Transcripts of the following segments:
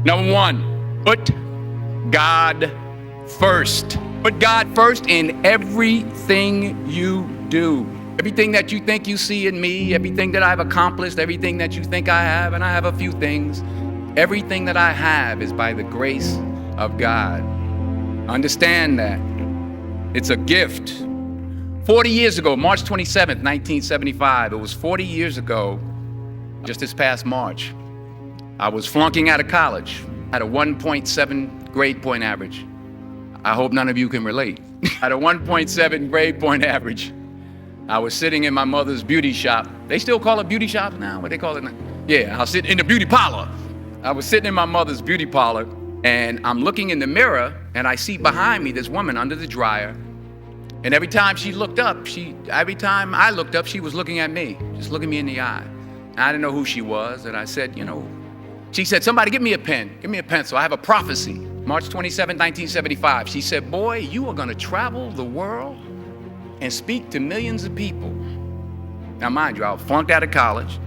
Number one, put God first. Put God first in everything you do. Everything that you think you see in me, everything that I've accomplished, everything that you think I have, and I have a few things, everything that I have is by the grace of God. Understand that. It's a gift. 40 years ago, March 27th, 1975, it was 40 years ago, just this past March, I was flunking out of college, had a 1.7 grade point average. I hope none of you can relate. At a 1.7 grade point average, I was sitting in my mother's beauty shop. They still call it beauty shop now? What they call it now? Yeah, I was sitting in the beauty parlor. I was sitting in my mother's beauty parlor, and I'm looking in the mirror, and I see behind me this woman under the dryer. And every time she looked up, every time I looked up, she was looking at me, just looking me in the eye. And I didn't know who she was, and I said, she said, somebody give me a pen, give me a pencil. I have a prophecy. March 27, 1975. She said, boy, you are gonna travel the world and speak to millions of people. Now, mind you, I flunked out of college.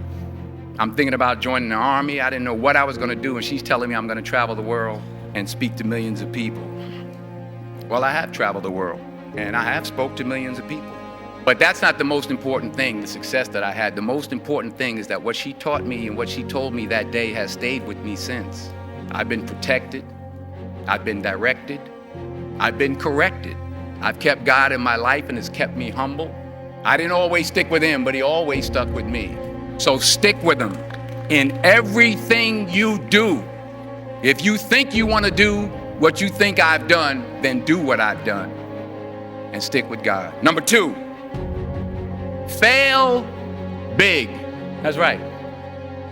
I'm thinking about joining the army. I didn't know what I was gonna do, and she's telling me I'm gonna travel the world and speak to millions of people. Well, I have traveled the world, and I have spoke to millions of people. But that's not the most important thing, the success that I had. The most important thing is that what she taught me and what she told me that day has stayed with me since. I've been protected, I've been directed, I've been corrected. I've kept God in my life and it's kept me humble. I didn't always stick with him, but he always stuck with me. So stick with him in everything you do. If you think you want to do what you think I've done, then do what I've done and stick with God. Number two, fail big. That's right.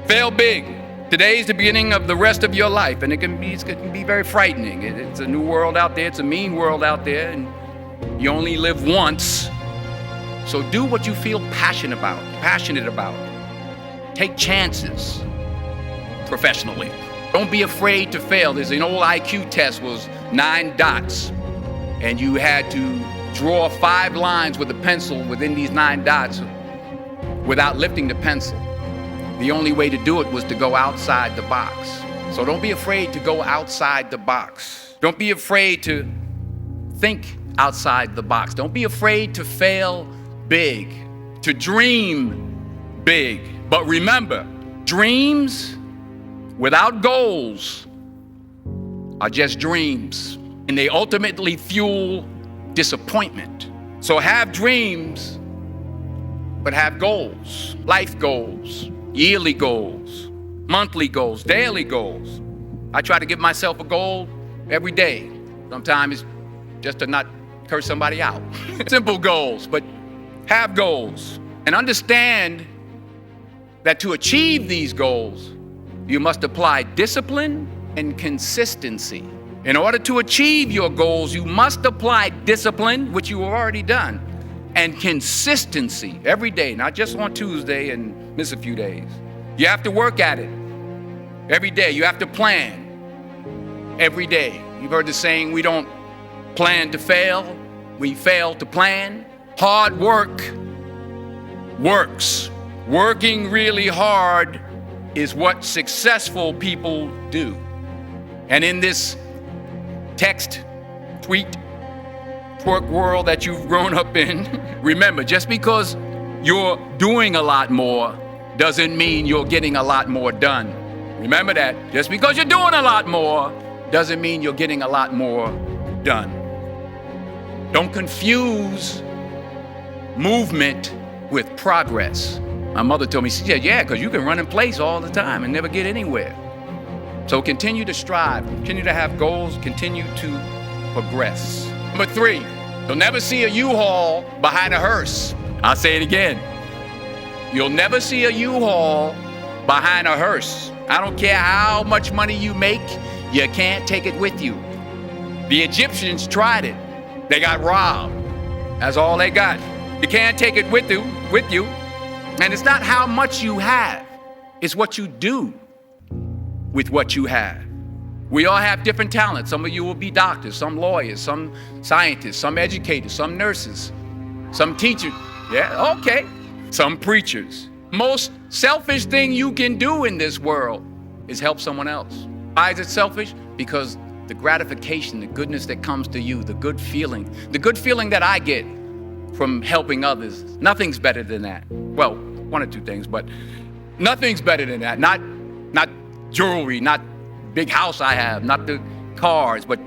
Fail big. Today is the beginning of the rest of your life, and it can be very frightening. It's a new world out there. It's a mean world out there, and you only live once. So do what you feel passionate about. Take chances professionally. Don't be afraid to fail. There's an old IQ test, was 9 dots, and you had to draw 5 lines with a pencil within these 9 dots without lifting the pencil. The only way to do it was to go outside the box. So don't be afraid to go outside the box. Don't be afraid to think outside the box. Don't be afraid to fail big, to dream big. But remember, dreams without goals are just dreams, and they ultimately fuel disappointment. So have dreams, but have goals, life goals, yearly goals, monthly goals, daily goals. I try to give myself a goal every day. Sometimes it's just to not curse somebody out. Simple goals, but have goals. And understand that to achieve these goals, you must apply discipline and consistency. In order to achieve your goals, you must apply discipline, which you have already done, and consistency every day, not just on Tuesday and miss a few days. You have to work at it every day. You have to plan every day. You've heard the saying, we don't plan to fail, we fail to plan. Hard work works. Working really hard is what successful people do. And in this text, tweet, twerk world that you've grown up in, remember, just because you're doing a lot more doesn't mean you're getting a lot more done. Remember that. Just because you're doing a lot more doesn't mean you're getting a lot more done. Don't confuse movement with progress. My mother told me, she said, yeah, because you can run in place all the time and never get anywhere. So continue to strive, continue to have goals, continue to progress. Number 3, you'll never see a U-Haul behind a hearse. I'll say it again. You'll never see a U-Haul behind a hearse. I don't care how much money you make, you can't take it with you. The Egyptians tried it. They got robbed. That's all they got. You can't take it with you. And it's not how much you have, it's what you do with what you have. We all have different talents. Some of you will be doctors, some lawyers, some scientists, some educators, some nurses, some teachers. Yeah, okay. Some preachers. Most selfish thing you can do in this world is help someone else. Why is it selfish? Because the gratification, the goodness that comes to you, the good feeling that I get from helping others, nothing's better than that. Well, one or two things, but nothing's better than that. Not jewelry, not big house I have, not the cars, but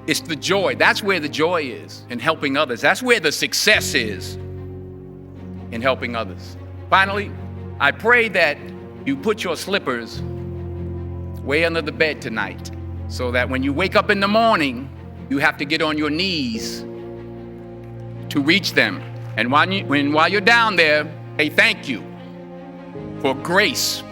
it's the joy. That's where the joy is, in helping others. That's where the success is, in helping others. Finally, I pray that you put your slippers way under the bed tonight, so that when you wake up in the morning, you have to get on your knees to reach them. And while you're down there, say thank you for grace.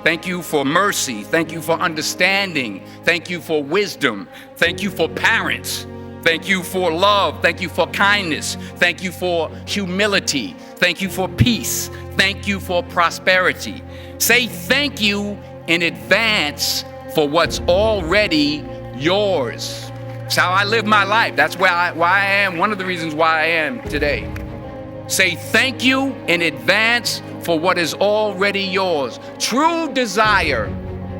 Thank you for mercy. Thank you for understanding. Thank you for wisdom. Thank you for parents. Thank you for love. Thank you for kindness. Thank you for humility. Thank you for peace. Thank you for prosperity. Say thank you in advance for what's already yours. It's how I live my life. That's why I am, one of the reasons why I am today. Say thank you in advance for what is already yours. True desire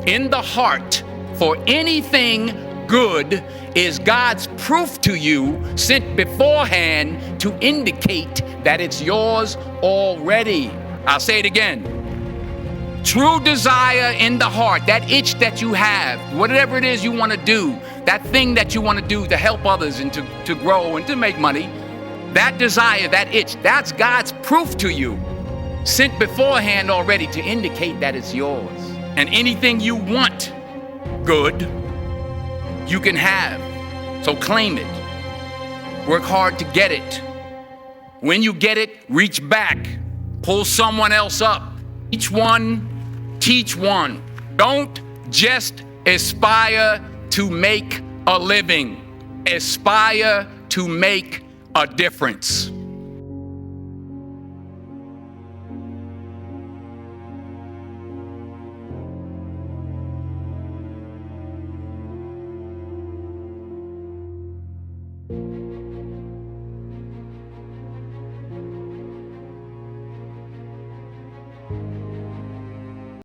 in the heart for anything good is God's proof to you, sent beforehand to indicate that it's yours already. I'll say it again. True desire in the heart, that itch that you have, whatever it is you want to do, that thing that you want to do to help others and to grow and to make money, that desire, that itch, that's God's proof to you, sent beforehand already to indicate that it's yours. And anything you want good, you can have. So claim it. Work hard to get it. When you get it, reach back. Pull someone else up. Each one, teach one. Don't just aspire to make a living. Aspire to make a difference.